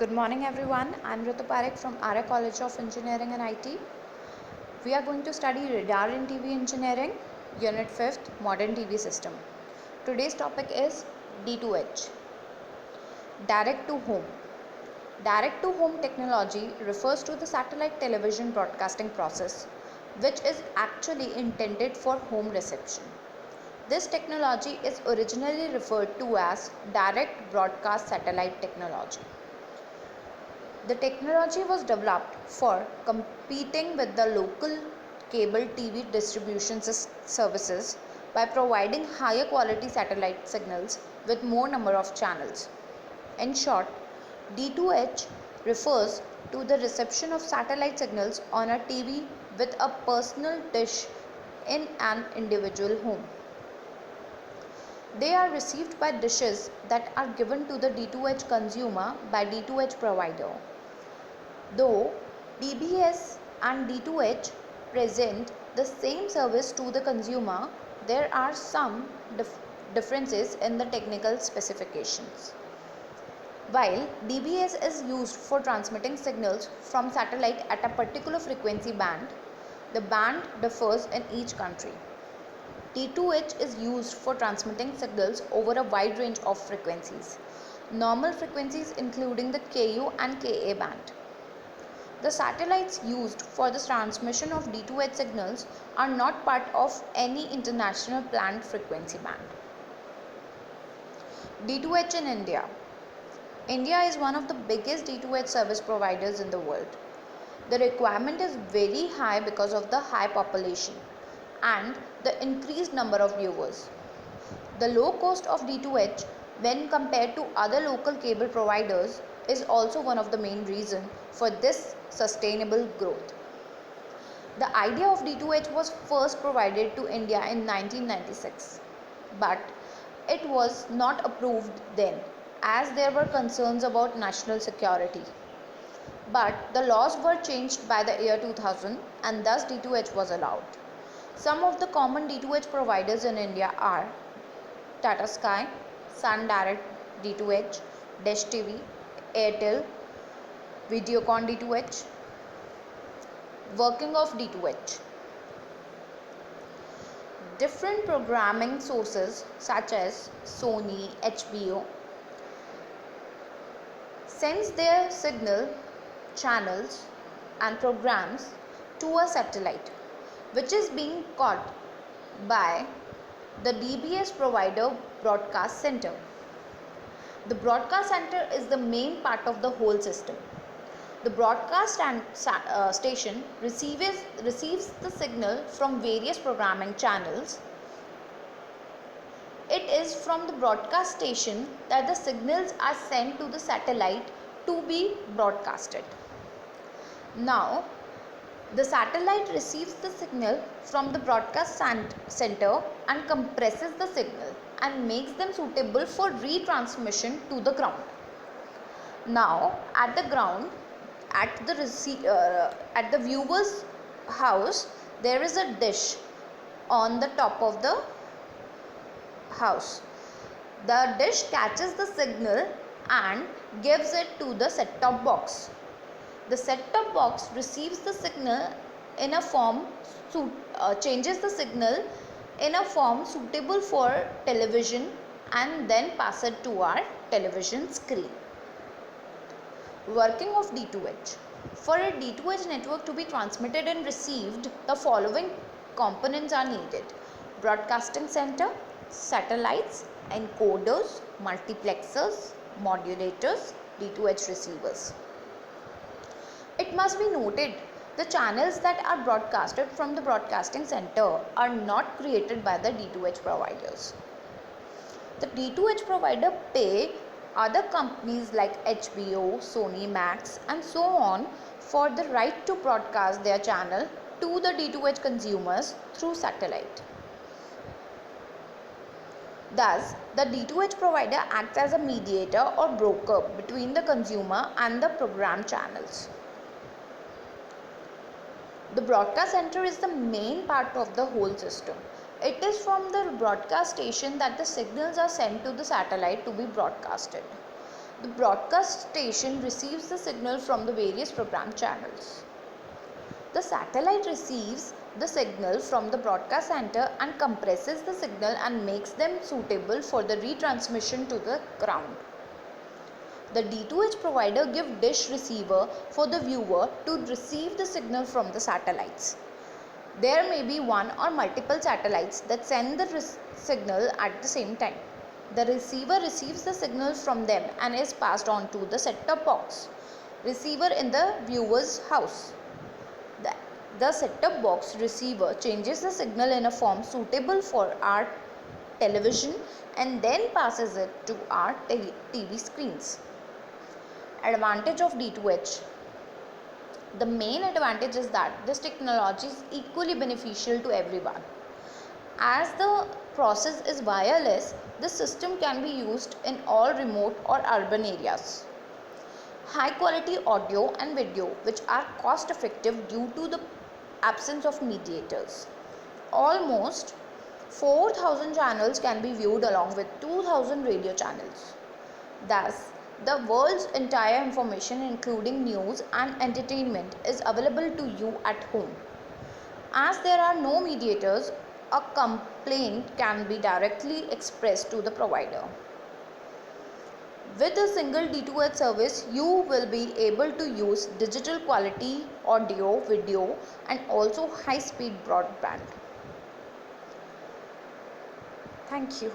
Good morning everyone. I'm Ritu Parekh from Arya College of Engineering and IT. We are going to study Radar in TV Engineering, Unit 5th, Modern TV System. Today's topic is D2H, Direct to Home. Direct to Home technology refers to the satellite television broadcasting process, which is actually intended for home reception. This technology is originally referred to as direct broadcast satellite technology. The technology was developed for competing with the local cable TV distribution services by providing higher quality satellite signals with more number of channels. In short, D2H refers to the reception of satellite signals on a TV with a personal dish in an individual home. They are received by dishes that are given to the D2H consumer by D2H provider. Though DBS and D2H present the same service to the consumer, there are some differences in the technical specifications. While DBS is used for transmitting signals from satellite at a particular frequency band, the band differs in each country. D2H is used for transmitting signals over a wide range of frequencies, normal frequencies including the Ku and Ka band. The satellites used for the transmission of D2H signals are not part of any international planned frequency band. D2H in India. India is one of the biggest D2H service providers in the world. The requirement is very high because of the high population and the increased number of viewers. The low cost of D2H when compared to other local cable providers is also one of the main reasons for this sustainable growth. The idea of D2H was first provided to India in 1996, but it was not approved then as there were concerns about national security. But the laws were changed by the year 2000 and thus D2H was allowed. Some of the common D2H providers in India are Tata Sky, Sun Direct D2H, Dish TV, Airtel, Videocon D2H. Working of D2H. Different programming sources such as Sony, HBO sends their signal, channels and programs to a satellite which is being caught by the DBS provider broadcast center. The broadcast center is the main part of the whole system. The broadcast station receives the signal from various programming channels. It is from the broadcast station that the signals are sent to the satellite to be broadcasted. Now, the satellite receives the signal from the broadcast center and compresses the signal and makes them suitable for retransmission to the ground. Now, at the ground, at the viewer's house, there is a dish on the top of the house. The dish catches the signal and gives it to the set-top box. The set-top box receives the signal in a form changes the signal in a form suitable for television and then pass it to our television screen. Working of D2H. For a D2H network to be transmitted and received, the following components are needed: broadcasting center, satellites, encoders, multiplexers, modulators, D2H receivers. It must be noted the channels that are broadcasted from the broadcasting center are not created by the D2H providers. The D2H provider pay other companies like HBO, Sony Max and so on for the right to broadcast their channel to the D2H consumers through satellite. Thus, the D2H provider acts as a mediator or broker between the consumer and the program channels. The broadcast center is the main part of the whole system. It is from the broadcast station that the signals are sent to the satellite to be broadcasted. The broadcast station receives the signal from the various program channels. The satellite receives the signal from the broadcast center and compresses the signal and makes them suitable for the retransmission to the ground. The D2H provider gives dish receiver for the viewer to receive the signal from the satellites. There may be one or multiple satellites that send the signal at the same time. The receiver receives the signal from them and is passed on to the set-top box receiver in the viewer's house. The set-top box receiver changes the signal in a form suitable for our television and then passes it to our TV screens. Advantage of D2H. The main advantage is that this technology is equally beneficial to everyone. As the process is wireless, the system can be used in all remote or urban areas. High quality audio and video, which are cost effective due to the absence of mediators. Almost 4,000 channels can be viewed along with 2,000 radio channels. Thus, the world's entire information, including news and entertainment, is available to you at home. As there are no mediators, a complaint can be directly expressed to the provider. With a single D2H service, you will be able to use digital quality audio, video, and also high-speed broadband. Thank you.